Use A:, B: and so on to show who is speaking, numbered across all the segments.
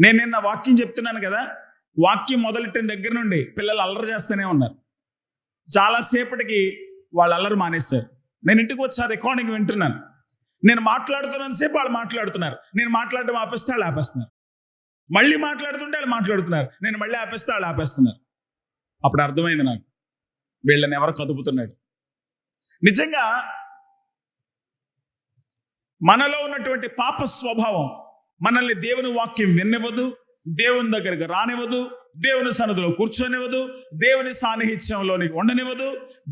A: నేను నిన్న వాక్యం చెప్తున్నాను కదా, వాక్యం మొదలెట్టిన దగ్గర నుండి పిల్లలు అల్లరి చేస్తూనే ఉన్నారు. చాలాసేపటికి వాళ్ళు అల్లరి మానేస్తారు. నేను ఇంటికి వచ్చి రికార్డింగ్ వింటున్నాను. నేను మాట్లాడుతున్నంత సేపు వాళ్ళు మాట్లాడుతున్నారు. నేను మాట్లాడడం ఆపేస్తే వాళ్ళు ఆపేస్తున్నారు. మళ్ళీ మాట్లాడుతుంటే వాళ్ళు మాట్లాడుతున్నారు. నేను మళ్ళీ ఆపేస్తే వాళ్ళు ఆపేస్తున్నారు. అప్పుడు అర్థమైంది నాకు, వీళ్ళని ఎవరు కదుపుతున్నాడు. నిజంగా మనలో ఉన్నటువంటి పాప స్వభావం మనల్ని దేవుని వాక్యం వినివ్వదు, దేవుని దగ్గరకు రానివ్వదు, దేవుని సన్నిధిలో కూర్చొనివ్వదు, దేవుని సాన్నిహిత్యంలోనికి ఉండనివ్వదు,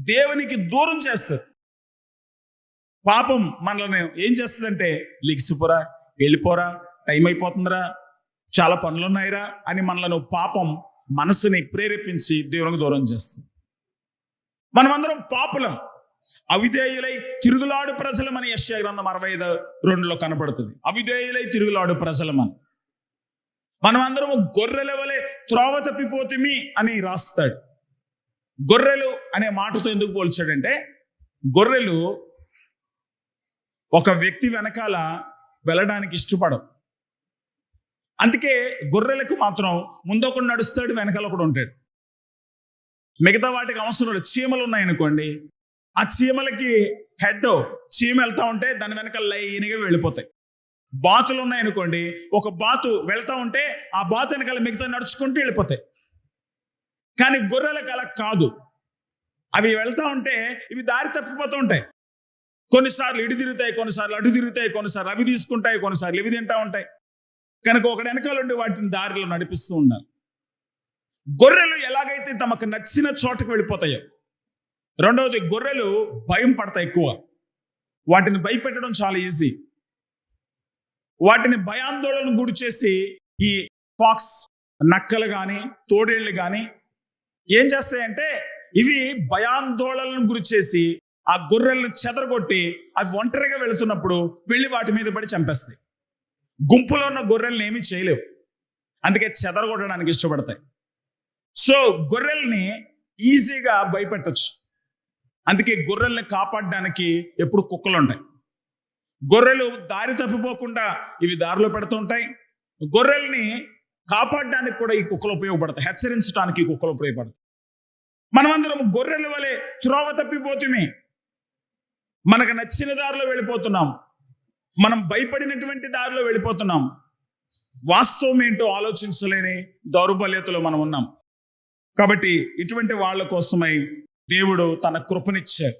A: దేవునికి దూరం చేస్తుంది. పాపం మనల్ని ఏం చేస్తుందంటే, లిగిసిపోరా, వెళ్ళిపోరా, టైం అయిపోతుందిరా, చాలా పనులున్నాయిరా అని మనలను పాపం మనసుని ప్రేరేపించి దేవునికి దూరం చేస్తుంది. మనమందరం పాపులం, అవిధేయులై తిరుగులాడు ప్రజలమని యెషయా గ్రంథం 65:2 కనబడుతుంది. అవిధేయులై తిరుగులాడు ప్రజలమని. మనం అందరం గొర్రెల వలె త్రోవ తప్పిపోతిమి అని రాస్తాడు. గొర్రెలు అనే మాటతో ఎందుకు పోల్చాడంటే, గొర్రెలు ఒక వ్యక్తి వెనకాల వెళ్ళడానికి ఇష్టపడవు. అందుకే గొర్రెలకు మాత్రం ముందొకడు నడుస్తాడు, వెనకాల ఒకడు ఉంటాడు. మిగతా వాటికి అవసరం లేదు. చీమలు ఉన్నాయనుకోండి, ఆ చీమలకి హెడ్, చీమ వెళ్తా ఉంటే దాని వెనక లైన్గా వెళ్ళిపోతాయి. బాతులు ఉన్నాయనుకోండి, ఒక బాతు వెళ్తా ఉంటే ఆ బాతు వెనకాల మిగతా నడుచుకుంటూ వెళ్ళిపోతాయి. కానీ గొర్రెలకు అలా కాదు. అవి వెళ్తా ఉంటే ఇవి దారి తప్పిపోతూ ఉంటాయి. కొన్నిసార్లు ఇటు తిరుగుతాయి, కొన్నిసార్లు అటు తిరుగుతాయి, కొన్నిసార్లు అవి తీసుకుంటాయి, కొన్నిసార్లు ఇవి తింటా ఉంటాయి. కనుక ఒకటి వెనకాల ఉండి వాటిని దారిలో నడిపిస్తూ ఉండాలి. గొర్రెలు ఎలాగైతే తమకు నచ్చిన చోటకు వెళ్ళిపోతాయో, రెండవది గొర్రెలు భయం పడతాయి ఎక్కువ. వాటిని భయపెట్టడం చాలా ఈజీ. వాటిని భయాందోళన గురి చేసి ఈ ఫాక్స్, నక్కలు కానీ తోడేళ్ళు కానీ ఏం చేస్తాయంటే, ఇవి భయాందోళనను గురి చేసి ఆ గొర్రెలను చెదరగొట్టి అవి ఒంటరిగా వెళుతున్నప్పుడు వెళ్ళి వాటి మీద పడి చంపేస్తాయి. గుంపులో ఉన్న గొర్రెల్ని ఏమీ చేయలేవు, అందుకే చెదరగొట్టడానికి ఇష్టపడతాయి. సో గొర్రెల్ని ఈజీగా భయపెట్టచ్చు. అందుకే గొర్రెల్ని కాపాడడానికి ఎప్పుడు కుక్కలు ఉంటాయి. గొర్రెలు దారి తప్పిపోకుండా ఇవి దారిలో పెడుతూ ఉంటాయి. గొర్రెల్ని కాపాడడానికి కూడా ఈ కుక్కలు ఉపయోగపడతాయి, హెచ్చరించడానికి ఈ కుక్కలు ఉపయోగపడతాయి. మనమందరం గొర్రెల వలె త్రోవ తప్పిపోతుమే. మనకు నచ్చిన దారిలో వెళ్ళిపోతున్నాం, మనం భయపడినటువంటి దారిలో వెళ్ళిపోతున్నాం. వాస్తవం ఏంటో ఆలోచించలేని దౌర్బల్యతలో మనం ఉన్నాం. కాబట్టి ఇటువంటి వాళ్ళ కోసమై దేవుడు తన కృపనిచ్చాడు.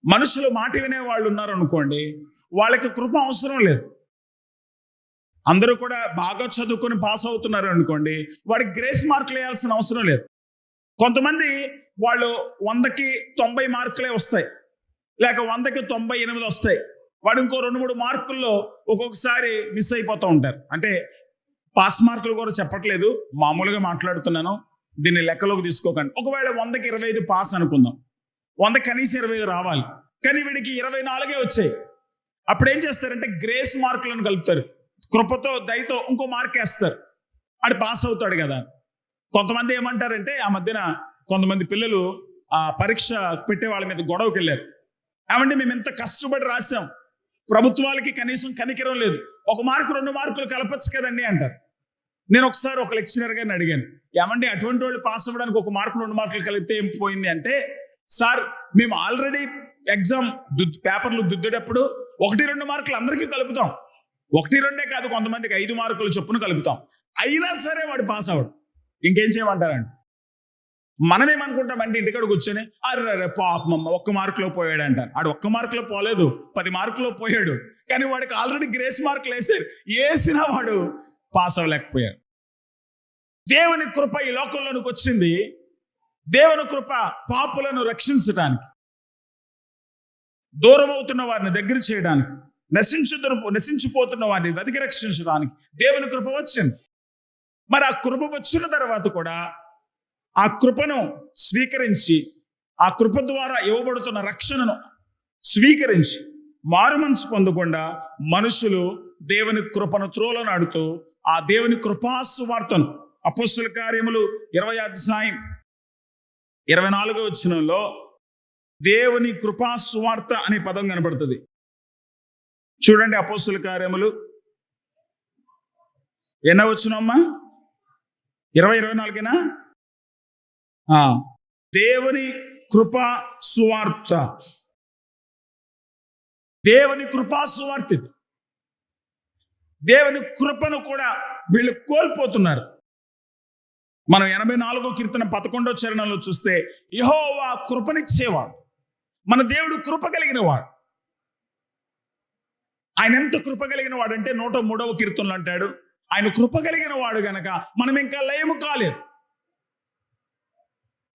A: మనుషులు మాట వినే వాళ్ళు ఉన్నారు అనుకోండి, వాళ్ళకి కృప అవసరం లేదు. అందరూ కూడా బాగా చదువుకొని పాస్ అవుతున్నారు అనుకోండి, వాడికి గ్రేస్ మార్కులు వేయాల్సిన అవసరం లేదు. కొంతమంది వాళ్ళు 100కి 90 మార్కులే వస్తాయి, లేక 100కి 98 వస్తాయి. వాడు ఇంకో 2-3 మార్కుల్లో ఒక్కొక్కసారి మిస్ అయిపోతూ ఉంటారు. అంటే పాస్ మార్కులు కూడా చెప్పట్లేదు, మామూలుగా మాట్లాడుతున్నాను, దీన్ని లెక్కలోకి తీసుకోకండి. ఒకవేళ 100కి 25 పాస్ అనుకుందాం, 100 కనీసం 25 రావాలి, కానీ వీడికి 24 వచ్చాయి. అప్పుడు ఏం చేస్తారంటే గ్రేస్ మార్కులను కలుపుతారు. కృపతో దయతో ఇంకో మార్క్ వేస్తారు, ఆడు పాస్ అవుతాడు కదా. కొంతమంది ఏమంటారంటే, ఆ మధ్యన కొంతమంది పిల్లలు ఆ పరీక్ష పెట్టే వాళ్ళ మీద గొడవకి వెళ్ళారు. ఏమంటే మేము ఎంత కష్టపడి రాసాం, ప్రభుత్వాలకి కనీసం కనికరం లేదు, 1 మార్కు 2 మార్కులు కలపచ్చు కదండి అంటారు. నేను ఒకసారి ఒక లెక్చరర్ గారిని అడిగాను, ఏమండి అటువంటి వాళ్ళు పాస్ అవ్వడానికి 1 మార్కు 2 మార్కులు కలిపితే ఏం పోయింది అంటే, సార్ మేము ఆల్రెడీ ఎగ్జామ్ పేపర్లు దిద్దేటప్పుడు 1-2 మార్కులు అందరికీ కలుపుతాం, 1-2 కాదు, కొంతమందికి 5 మార్కులు చొప్పున కలుపుతాం, అయినా సరే వాడు పాస్ అవ్వడు. ఇంకేం చేయమంటారండి? మనమేమనుకుంటామంటే ఇంటికాడ కూర్చొని అర్రే పాపమ్మ 1 మార్కులో పోయాడు అంటారు. ఆడు 1 మార్కులో పోలేదు, 10 మార్కులో పోయాడు. కానీ వాడికి ఆల్రెడీ గ్రేస్ మార్కులు వేసినా వాడు పాస్ అవ్వలేకపోయాడు. దేవుని కృప ఈ లోకంలోనికి వచ్చింది. దేవుని కృప పాపులను రక్షించడానికి, దూరం అవుతున్న వారిని దగ్గర చేయడానికి, నశించిపోతున్న వారిని వెతికి రక్షించడానికి దేవుని కృప వచ్చింది. మరి ఆ కృప వచ్చిన తర్వాత కూడా ఆ కృపను స్వీకరించి, ఆ కృప ద్వారా ఇవ్వబడుతున్న రక్షణను స్వీకరించి మారు మనసు పొందకుండా మనుషులు దేవుని కృపను త్రోలనాడుతూ ఆ దేవుని కృపాసువార్తను, అపోస్తుల కార్యములు 20వ అధ్యాయం 24వ వచనంలో దేవుని కృపాసువార్త అనే పదం కనబడుతుంది. చూడండి, అపోస్తుల కార్యములు ఎన్నో వచనమ్మా? 20-24 దేవుని కృపా సువార్త. దేవుని కృపా సువార్త ఇది. దేవుని కృపను కూడా వీళ్ళు కోల్పోతున్నారు. మనం 84వ కీర్తన 11వ చరణంలో చూస్తే, యెహోవా కృపనిచ్చేవాడు, మన దేవుడు కృప కలిగిన వాడు. ఆయన ఎంత కృప కలిగిన వాడు అంటే 103వ కీర్తనలో అంటాడు, ఆయన కృప కలిగిన వాడు గనక మనం ఇంకా లయము కాలేదు.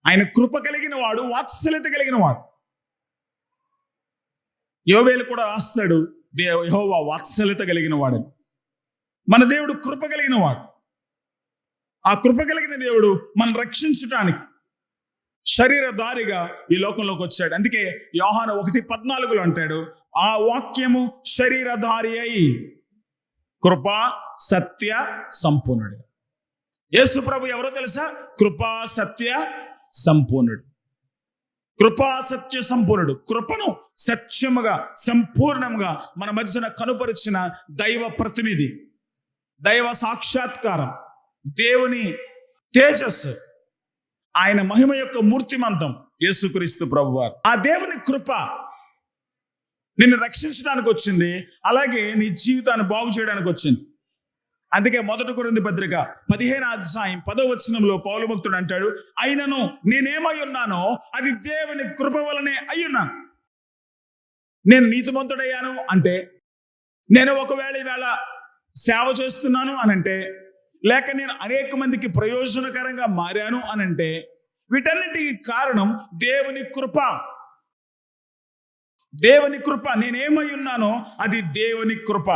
A: ఆయన కృప కలిగిన వాడు, వాత్సల్యత కలిగిన వాడు. యోవేలు కూడా రాస్తాడు, యెహోవా వాత్సల్యత కలిగిన వాడు. మన దేవుడు కృప కలిగిన వాడు. ఆ కృప కలిగిన దేవుడు మనం రక్షించటానికి శరీరధారిగా ఈ లోకంలోకి వచ్చాడు. అందుకే యోహాను 1:14 అంటాడు, ఆ వాక్యము శరీరధారి అయి కృపా సత్య సంపూర్ణుడు. యేసు ప్రభు ఎవరో తెలుసా? కృపా సత్య సంపూర్ణుడు. కృపా సత్య సంపూర్ణుడు. కృపను సత్యముగా సంపూర్ణంగా మన మధ్యన కనుపరిచిన దైవ ప్రతినిధి, దైవ సాక్షాత్కారం, దేవుని తేజస్సు, ఆయన మహిమ యొక్క మూర్తిమంతం యేసుక్రీస్తు ప్రభువారు. ఆ దేవుని కృప నిన్ను రక్షించడానికి వచ్చింది, అలాగే నీ జీవితాన్ని బాగు చేయడానికి వచ్చింది. అందుకే 1 కొరింథీ పత్రిక 15వ అధ్యాయం 10వ వచనంలో పౌలు భక్తుడు అంటాడు, అయినను నేనేమై ఉన్నానో అది దేవుని కృప వలనే అయ్యున్నాను. నేను నీతిమంతుడయ్యాను అంటే, నేను ఒకవేళ ఈవేళ సేవ చేస్తున్నాను అనంటే, లేక నేను అనేక మందికి ప్రయోజనకరంగా మారాను అనంటే, వీటన్నిటికి కారణం దేవుని కృప. దేవుని కృప. నేనేమై ఉన్నానో అది దేవుని కృప.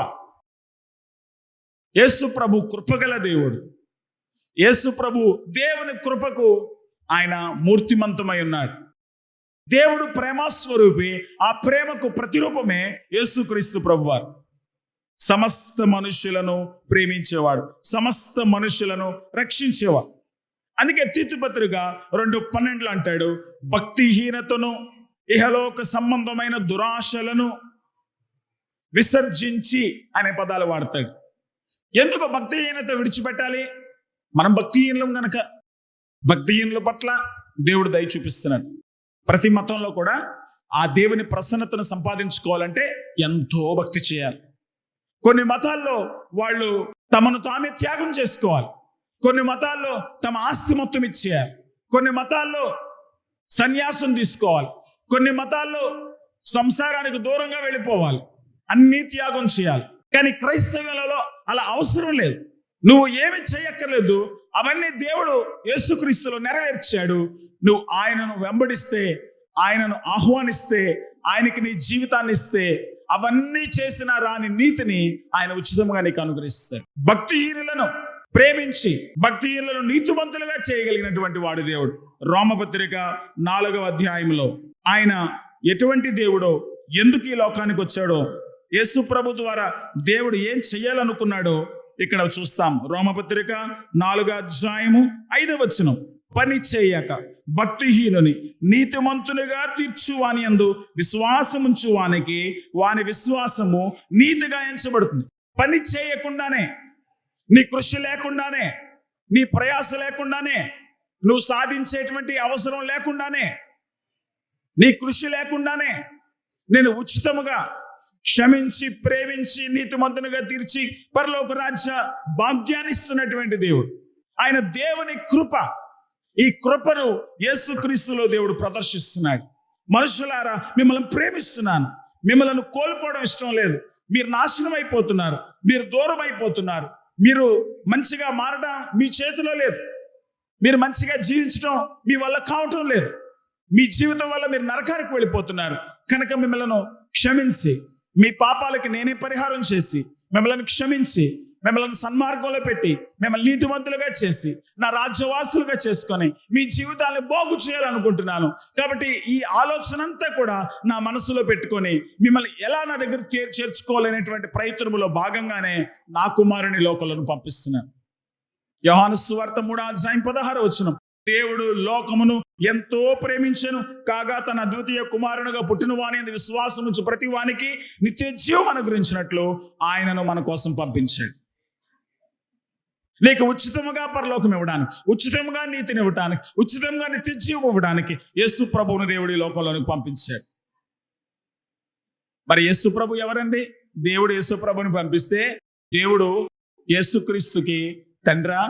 A: యేసు ప్రభు కృపగల దేవుడు. యేసు ప్రభు దేవుని కృపకు ఆయన మూర్తిమంతమై ఉన్నాడు. దేవుడు ప్రేమస్వరూపి. ఆ ప్రేమకు ప్రతిరూపమే యేసుక్రీస్తు ప్రభువారు. సమస్త మనుషులను ప్రేమించేవాడు, సమస్త మనుషులను రక్షించేవాడు. అందుకే తీతు పత్రిక 2:12 అంటాడు, భక్తిహీనతను ఇహలోక సంబంధమైన దురాశలను విసర్జించి అనే పదాలు వాడతాడు. ఎందుకు భక్తిహీనత విడిచిపెట్టాలి? మనం భక్తిహీనులం గనక. భక్తిహీనుల పట్ల దేవుడు దయ చూపిస్తున్నాడు. ప్రతి మతంలో కూడా ఆ దేవుని ప్రసన్నతను సంపాదించుకోవాలంటే ఎంతో భక్తి చేయాలి. కొన్ని మతాల్లో వాళ్ళు తమను తామే త్యాగం చేసుకోవాలి. కొన్ని మతాల్లో తమ ఆస్తి మొత్తం ఇచ్చేయాలి. కొన్ని మతాల్లో సన్యాసం తీసుకోవాలి. కొన్ని మతాల్లో సంసారానికి దూరంగా వెళ్ళిపోవాలి. అన్నీ త్యాగం చేయాలి. కానీ క్రైస్తవ్యంలో అలా అవసరం లేదు. నువ్వు ఏమి చేయక్కర్లేదు, అవన్నీ దేవుడు యేసుక్రీస్తులో నెరవేర్చాడు. నువ్వు ఆయనను వెంబడిస్తే, ఆయనను ఆహ్వానిస్తే, ఆయనకి నీ జీవితాన్ని ఇస్తే, అవన్నీ చేసిన రాని నీతిని ఆయన ఉచితంగా నీకు అనుగ్రహిస్తాడు. భక్తిహీనులను ప్రేమించి భక్తిహీనులను నీతిమంతులుగా చేయగలిగినటువంటి వాడు దేవుడు. రోమపత్రిక 4వ అధ్యాయంలో ఆయన ఎటువంటి దేవుడో, ఎందుకు ఈ లోకానికి వచ్చాడో యేసు ప్రభు ద్వారా దేవుడు ఏం చెయ్యాలనుకున్నాడో ఇక్కడ చూస్తాం. రోమపత్రిక 4:5 పని చేయక భక్తిహీనుని నీతిమంతునిగా తీర్చు వాని యందు విశ్వాసముంచు వానికి వాని విశ్వాసము నీతిగా ఎంచబడుతుంది. పని చేయకుండానే, నీ కృషి లేకుండానే, నీ ప్రయాస లేకుండానే, నువ్వు సాధించేటువంటి అవసరం లేకుండానే, నీ కృషి లేకుండానే నేను ఉచితముగా క్షమించి ప్రేమించి నీతిమంతునిగా తీర్చి పరలోక రాజ్య భాగ్యాన్ని ఇస్తున్నటువంటి దేవుడు. ఆయన దేవుని కృప, ఈ కృపను యేసుక్రీస్తులో దేవుడు ప్రదర్శిస్తున్నాడు. మనుషులారా, మిమ్మల్ని ప్రేమిస్తున్నాను, మిమ్మల్ని కోల్పోవడం ఇష్టం లేదు, మీరు నాశనం అయిపోతున్నారు, మీరు దూరం అయిపోతున్నారు, మీరు మంచిగా మారడం మీ చేతిలో లేదు, మీరు మంచిగా జీవించడం మీ వల్ల కావటం లేదు, మీ జీవితం వల్ల మీరు నరకానికి వెళ్ళిపోతున్నారు. కనుక మిమ్మల్ని క్షమించి, మీ పాపాలకి నేనే పరిహారం చేసి, మిమ్మల్ని క్షమించి, మిమ్మల్ని సన్మార్గంలో పెట్టి, మిమ్మల్ని నీతిమంతులుగా చేసి, నా రాజ్యవాసులుగా చేసుకొని మీ జీవితాన్ని బాగు చేయాలనుకుంటున్నాను. కాబట్టి ఈ ఆలోచన అంతా కూడా నా మనసులో పెట్టుకొని మిమ్మల్ని ఎలా నా దగ్గర చేర్చుకోవాలనేటువంటి ప్రయత్నంలో భాగంగానే నా కుమారుని లోకంలో పంపిస్తున్నాను. యోహాను సువార్త 3:16 దేవుడు లోకమును ఎంతో ప్రేమించెను కాగా తన అద్వితీయ కుమారునిగా పుట్టిన వాని యందు విశ్వాసం ఉంచు ప్రతి వానికి నిత్య జీవం అనుగ్రహించినట్లు ఆయనను మన కోసం పంపించాడు. నీకు ఉచితముగా పరలోకం ఇవ్వడానికి, ఉచితంగా నీతిని ఇవ్వడానికి, ఉచితంగా నిత్య జీవం ఇవ్వడానికి యేసు ప్రభువును దేవుడి లోకంలోనికి పంపించాడు. మరి యేసు ప్రభు ఎవరండి? దేవుడు యేసు ప్రభుని పంపిస్తే దేవుడు యేసుక్రీస్తుకి తండ్రా?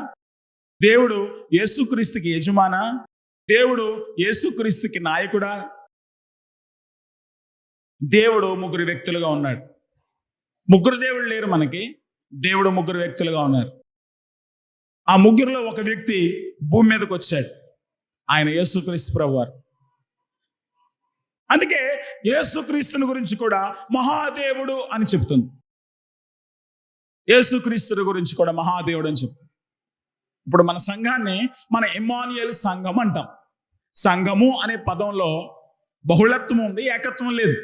A: దేవుడు యేసుక్రీస్తుకి యజమానా? దేవుడు యేసుక్రీస్తుకి నాయకుడా? దేవుడు ముగ్గురు వ్యక్తులుగా ఉన్నాడు. ముగ్గురు దేవుళ్ళు లేరు మనకి, దేవుడు ముగ్గురు వ్యక్తులుగా ఉన్నారు. ఆ ముగ్గురులో ఒక వ్యక్తి భూమి మీదకి వచ్చాడు, ఆయన యేసుక్రీస్తు ప్రభువారు. అందుకే యేసుక్రీస్తుని గురించి కూడా మహాదేవుడు అని చెప్తుంది. యేసుక్రీస్తుని గురించి కూడా మహాదేవుడు అని చెప్తుంది. ఇప్పుడు మన సంఘాన్ని మన ఇమ్మానుయేలు సంఘం అంటాం. సంఘము అనే పదంలో బహుళత్వం ఉంది, ఏకత్వం లేదు.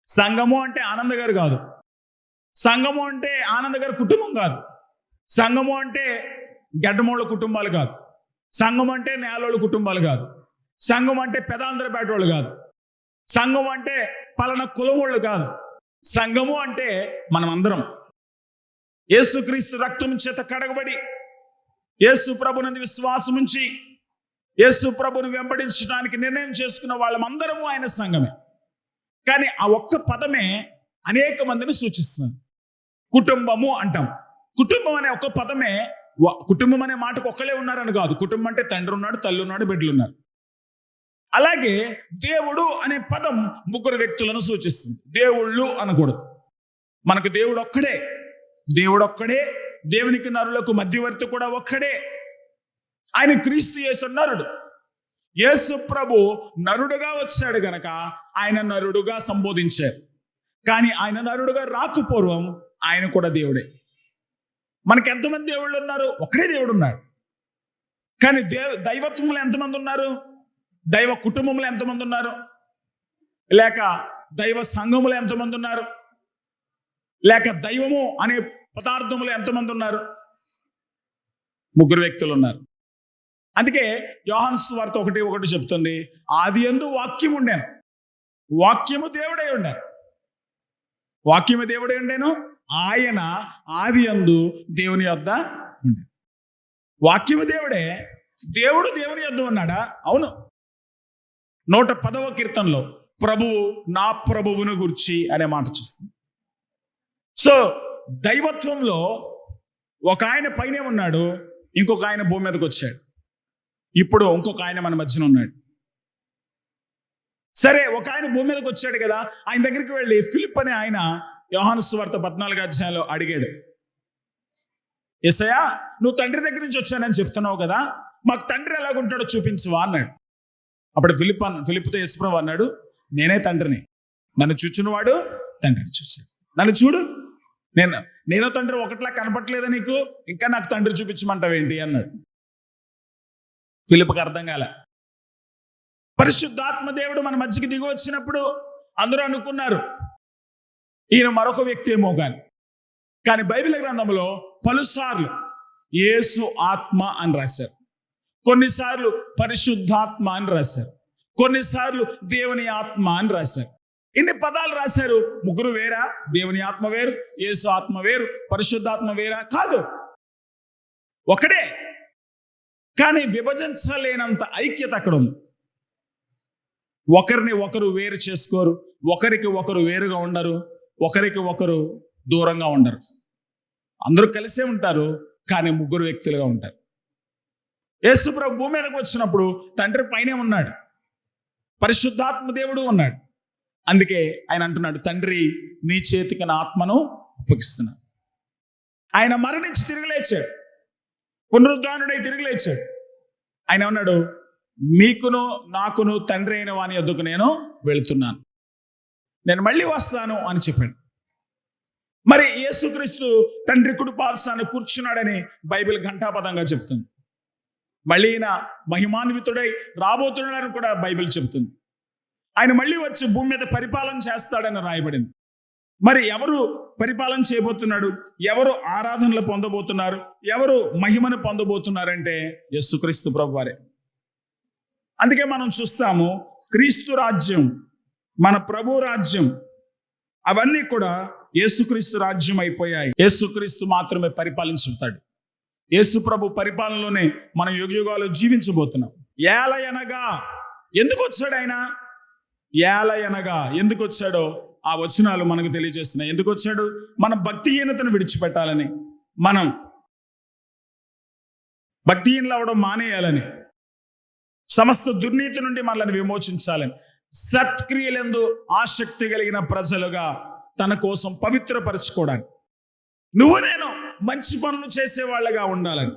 A: సంఘము అంటే ఆనంద్ గారు కాదు, సంఘము అంటే ఆనంద్ గారి కుటుంబం కాదు, సంఘము అంటే గడ్డమోళ్ళ కుటుంబాలు కాదు, సంఘం అంటే నేలోళ్ళ కుటుంబాలు కాదు, సంఘం అంటే పెదాంధ్రపేట వాళ్ళు కాదు, సంఘం అంటే పలానా కులం వాళ్ళు కాదు. సంఘము అంటే మనం అందరం యేసుక్రీస్తు రక్తం చేత కడగబడి యేసు ప్రభునందు విశ్వాసం ఉంచి యేసు ప్రభుని వెంబడించడానికి నిర్ణయం చేసుకున్న వాళ్ళమందరము ఆయన సంఘమే. కానీ ఆ ఒక్క పదమే అనేక మందిని సూచిస్తుంది. కుటుంబము అంటాం. కుటుంబం అనే ఒక్క పదమే, కుటుంబం అనే మాటకు ఒక్కలే ఉన్నారని కాదు. కుటుంబం అంటే తండ్రి ఉన్నాడు, తల్లి ఉన్నాడు, బిడ్డలు ఉన్నారు. అలాగే దేవుడు అనే పదం ముగ్గురు వ్యక్తులను సూచిస్తుంది. దేవుళ్ళు అనకూడదు. మనకు దేవుడు ఒక్కడే, దేవుడు ఒక్కడే, దేవునికి నరులకు మధ్యవర్తి కూడా ఒక్కడే. ఆయన క్రీస్తు యేసు నరుడు. యేసు ప్రభు నరుడుగా వచ్చాడు గనక ఆయన నరుడుగా సంబోధించారు. కానీ ఆయన నరుడుగా రాకుపూర్వం ఆయన కూడా దేవుడే. మనకి ఎంతమంది దేవుళ్ళు ఉన్నారు? ఒక్కడే దేవుడు ఉన్నాడు. కానీ దైవత్వంలో ఎంతమంది ఉన్నారు? దైవ కుటుంబంలో ఎంతమంది ఉన్నారు? లేక దైవ సంఘములు ఎంతమంది ఉన్నారు? లేక దైవము అనే పదార్థములు ఎంతమంది ఉన్నారు? ముగ్గురు వ్యక్తులు ఉన్నారు. అందుకే యోహాను సువార్త 1:1 చెప్తుంది, ఆదియందు వాక్యం ఉండేను, వాక్యము దేవుడై ఉండాను. వాక్యము దేవుడై ఉండేను, ఆయన ఆదియందు దేవుని యొద్ద ఉండే. వాక్యము దేవుడే, దేవుడు దేవుని యొద్ద ఉన్నాడా? అవును. 110వ కీర్తనలో ప్రభువు నా ప్రభువును గూర్చి అనే మాట చూస్తుంది. సో దైవత్వంలో ఒక ఆయన పైనే ఉన్నాడు, ఇంకొక ఆయన భూమి మీదకి వచ్చాడు. ఇప్పుడు ఇంకొక ఆయన మన మధ్యన ఉన్నాడు. సరే, ఒక ఆయన భూమి మీదకి వచ్చాడు కదా, ఆయన దగ్గరికి వెళ్ళి ఫిలిప్ అనే ఆయన యోహాను సువార్త 14 అడిగాడు, యేసయ్యా నువ్వు తండ్రి దగ్గర నుంచి వచ్చానని చెప్తున్నావు కదా, మాకు తండ్రి ఎలాగుంటాడో చూపించవా అన్నాడు. అప్పుడు ఫిలిప్తో యేసుప్రభు అన్నాడు, నేనే తండ్రిని, నన్ను చూచినవాడు తండ్రిని చూచాడు. నన్ను చూడు, నేను తండ్రి ఒకట్లా కనపట్లేదా నీకు? ఇంకా నాకు తండ్రి చూపించమంటావేంటి అన్నాడు. ఫిలిప్కి అర్థం కాలే. పరిశుద్ధాత్మ దేవుడు మన మధ్యకి దిగి వచ్చినప్పుడు అందరూ అనుకున్నారు, ఈయన మరొక వ్యక్తి ఏమో కానీ బైబిల్ గ్రంథంలో పలుసార్లు యేసు ఆత్మ అని రాశారు, కొన్నిసార్లు పరిశుద్ధాత్మ అని రాశారు, కొన్నిసార్లు దేవుని ఆత్మ అని రాశారు. ఇన్ని పదాలు రాశారు. ముగ్గురు వేరా? దేవుని ఆత్మ వేరు, యేసు ఆత్మ వేరు, పరిశుద్ధాత్మ వేరా? కాదు, ఒకడే. కానీ విభజించలేనంత ఐక్యత అక్కడ ఉంది. ఒకరిని ఒకరు వేరు చేసుకోరు, ఒకరికి ఒకరు వేరుగా ఉండరు, ఒకరికి ఒకరు దూరంగా ఉండరు. అందరూ కలిసే ఉంటారు, కానీ ముగ్గురు వ్యక్తులుగా ఉంటారు. యేసు ప్రభు భూమి మీదకి వచ్చినప్పుడు తండ్రి పైనే ఉన్నాడు, పరిశుద్ధాత్మ దేవుడు ఉన్నాడు. అందుకే ఆయన అంటున్నాడు, తండ్రి నీ చేతికి నా ఆత్మను అప్పగిస్తున్నాను. ఆయన మరణించి తిరిగి లేచాడు, పునరుద్ధానుడై తిరిగి లేచాడు. ఆయన అన్నాడు, మీకును నాకును తండ్రి అయిన వాని యొద్దకు నేను వెళుతున్నాను, నేను మళ్ళీ వస్తాను అని చెప్పాడు. మరి యేసుక్రీస్తు తండ్రి కుడి పార్శ్వాన కూర్చున్నాడని బైబిల్ ఘంటాపదంగా చెప్తుంది. మళ్ళీ ఈయన మహిమాన్వితుడై రాబోతున్నాడని కూడా బైబిల్ చెప్తుంది. ఆయన మళ్ళీ వచ్చి భూమి మీద పరిపాలన చేస్తాడని రాయబడింది. మరి ఎవరు పరిపాలన చేయబోతున్నాడు? ఎవరు ఆరాధనలు పొందబోతున్నారు? ఎవరు మహిమను పొందబోతున్నారంటే యేసుక్రీస్తు ప్రభువారే. అందుకే మనం చూస్తాము, క్రీస్తు రాజ్యం, మన ప్రభు రాజ్యం, అవన్నీ కూడా యేసుక్రీస్తు రాజ్యం అయిపోయాయి. యేసుక్రీస్తు మాత్రమే పరిపాలించుతాడు. యేసు ప్రభు పరిపాలనలోనే మనం యుగయుగాలు జీవించబోతున్నాం. ఏలయనగా ఎందుకు వచ్చాడు ఆయన? ఏలయనగా ఎందుకు వచ్చాడో ఆ వచనాలు మనకు తెలియజేస్తున్నాయి. ఎందుకు వచ్చాడు? మన భక్తిహీనతను విడిచిపెట్టాలని, మనం భక్తిహీనులు అవడం మానేయాలని, సమస్త దుర్నీతి నుండి మనల్ని విమోచించాలని, సత్క్రియలందు ఆసక్తి కలిగిన ప్రజలుగా తన కోసం పవిత్రపరచుకోవడానికి, నువ్వు నేను మంచి పనులు చేసే వాళ్ళగా ఉండాలని,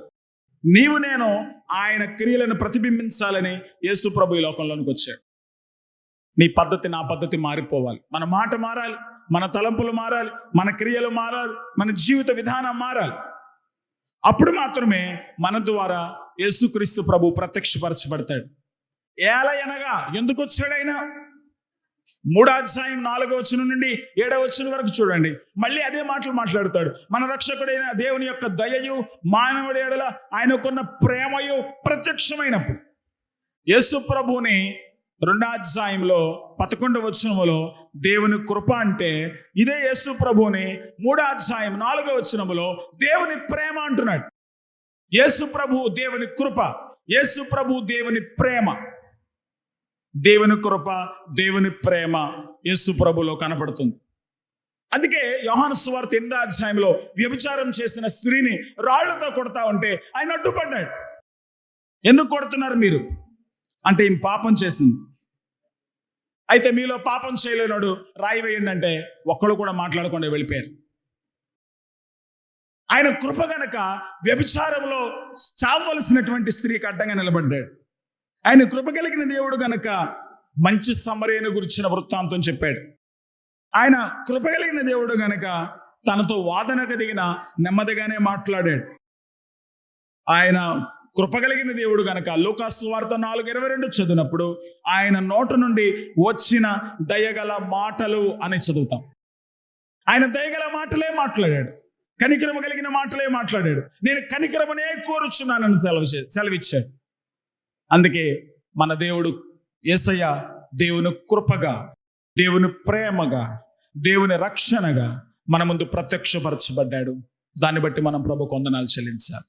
A: నీవు నేను ఆయన క్రియలను ప్రతిబింబించాలని యేసు ప్రభు ఈ లోకంలోనికి వచ్చాడు. నీ పద్ధతి నా పద్ధతి మారిపోవాలి, మన మాట మారాలి, మన తలంపులు మారాలి, మన క్రియలు మారాలి, మన జీవిత విధానం మారాలి. అప్పుడు మాత్రమే మన ద్వారా యేసుక్రీస్తు ప్రభు ప్రత్యక్షపరచబడతాడు. ఏలయనగా ఎందుకు వచ్చాడు ఆయన? 3వ అధ్యాయం 4వ వచనం నుండి 7వ వచనం వరకు చూడండి. మళ్ళీ అదే మాటలు మాట్లాడతాడు. మన రక్షకుడైన దేవుని యొక్క దయయు మానవుడి ఎడల ఆయనకున్న ప్రేమయు ప్రత్యక్షమైనప్పుడు, యేసు ప్రభుని 2వ అధ్యాయంలో 11వ వచనములో దేవుని కృప అంటే ఇదే. యేసు ప్రభుని 3వ అధ్యాయం 4వ వచనములో దేవుని ప్రేమ అంటున్నాడు. యేసు ప్రభు దేవుని కృప, యేసు ప్రభు దేవుని ప్రేమ. దేవుని కృప, దేవుని ప్రేమ యేసు ప్రభులో కనపడుతుంది. అందుకే యోహాను సువార్త 8వ అధ్యాయంలో వ్యభిచారం చేసిన స్త్రీని రాళ్లతో కొడతా ఉంటే ఆయన అడ్డుపడ్డాడు. ఎందుకు కొడుతున్నారు మీరు అంటే, ఈమె పాపం చేసింది. అయితే మీలో పాపం చేయలేనాడు రాయి వేయండి అంటే ఒక్కళ్ళు కూడా మాట్లాడకుండా వెళ్ళిపోయారు. ఆయన కృప గనక వ్యభిచారంలో చావవలసినటువంటి స్త్రీకి అడ్డంగా నిలబడ్డాడు. ఆయన కృప కలిగిన దేవుడు గనక మంచి సమరయను గురించిన వృత్తాంతం చెప్పాడు. ఆయన కృప కలిగిన దేవుడు గనక తనతో వాదనకు దిగిన నెమ్మదిగానే మాట్లాడాడు. ఆయన కృప కలిగిన దేవుడు గనక లూకాసు సువార్త 4:22 చదివినప్పుడు ఆయన నోట నుండి వచ్చిన దయగల మాటలు అని చదువుతాం. ఆయన దయగల మాటలే మాట్లాడాడు, కనికరము కలిగిన మాటలే మాట్లాడాడు. నేను కనికరమునే కోరుచున్నానని సెలవిచ్చాడు. అందుకే మన దేవుడు యేసయ్య దేవుని కృపగా, దేవుని ప్రేమగా, దేవుని రక్షణగా మన ముందు ప్రత్యక్షపరచబడ్డాడు. దాన్ని బట్టి మనం ప్రభు వందనాలు చెల్లించాలి.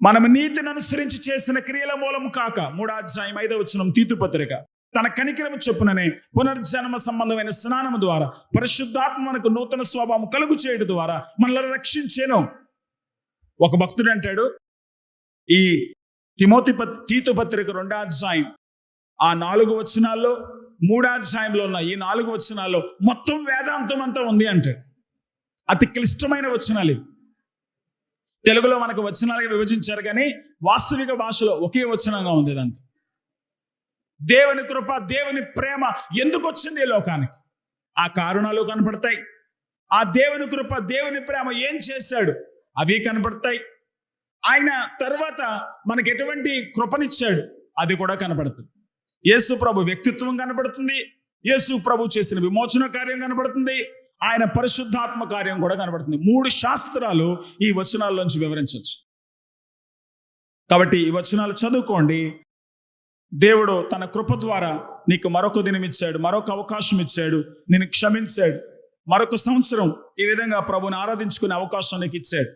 A: మనం నీతిని అనుసరించి చేసిన క్రియల మూలం కాక 3వ అధ్యాయం 5వ వచనం తీతు పత్రిక, తన కనికరము చొప్పుననే పునర్జన్మ సంబంధమైన స్నానము ద్వారా పరిశుద్ధాత్మ మనకు నూతన స్వభావం కలుగు చేయడం ద్వారా మనల్ని రక్షించేను. ఒక భక్తుడు అంటాడు, ఈ తీతు పత్రిక 2వ అధ్యాయం ఆ 4 వచనాల్లో 3వ అధ్యాయంలో ఉన్న ఈ 4 వచనాల్లో మొత్తం వేదాంతం అంతా ఉంది అంటాడు. అతి క్లిష్టమైన వచనాలు. తెలుగులో మనకు వచనాలుగా విభజించారు, కానీ వాస్తవిక భాషలో ఒకే వచనంగా ఉంది. ఇదంతా దేవుని కృప, దేవుని ప్రేమ ఎందుకు వచ్చింది ఈ లోకానికి, ఆ కారణాలు కనపడతాయి. ఆ దేవుని కృప, దేవుని ప్రేమ ఏం చేశాడు అవి కనపడతాయి. ఆయన తర్వాత మనకి ఎటువంటి కృపనిచ్చాడు అది కూడా కనపడుతుంది. యేసు ప్రభు వ్యక్తిత్వం కనపడుతుంది, యేసు ప్రభు చేసిన విమోచన కార్యం కనబడుతుంది, ఆయన పరిశుద్ధాత్మ కార్యం కూడా కనబడుతుంది. 3 శాస్త్రాలు ఈ వచనాల్లోంచి వివరించవచ్చు. కాబట్టి ఈ వచనాలు చదువుకోండి. దేవుడు తన కృప ద్వారా నీకు మరొక దినం ఇచ్చాడు, మరొక అవకాశం ఇచ్చాడు, నేను క్షమించాడు, మరొక సంవత్సరం ఈ విధంగా ప్రభుని ఆరాధించుకునే అవకాశం నీకు ఇచ్చాడు.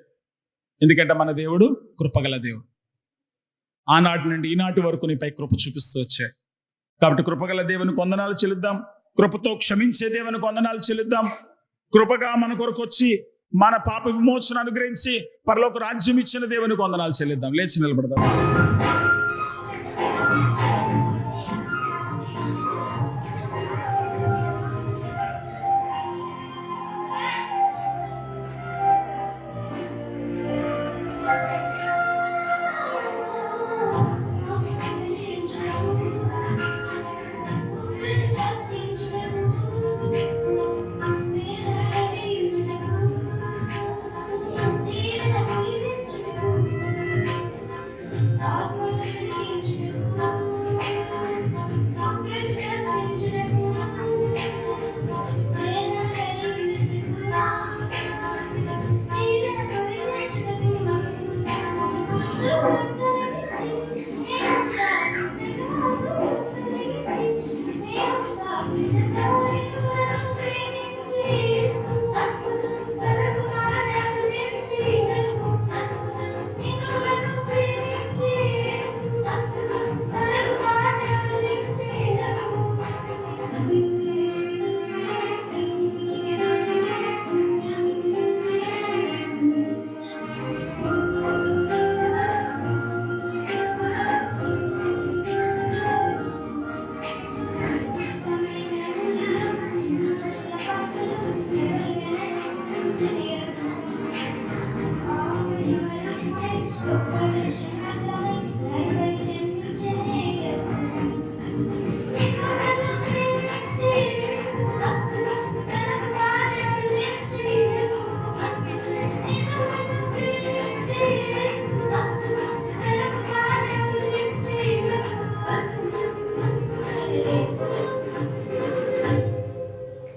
A: ఎందుకంటే మన దేవుడు కృపగల దేవుడు. ఆనాటి నుండి ఈనాటి వరకు నీపై కృప చూపిస్తూ వచ్చాడు. కాబట్టి కృపగల దేవునికి వందనాలు చెల్లిద్దాం. కృపతో క్షమించే దేవునికి వందనాలు చెల్లిద్దాం. కృపగా మన కొరకు వచ్చి మన పాప విమోచన అనుగ్రహించి పరలోక రాజ్యం ఇచ్చిన దేవునికి వందనాలు చెల్లిద్దాం. లేచి నిలబడదాం.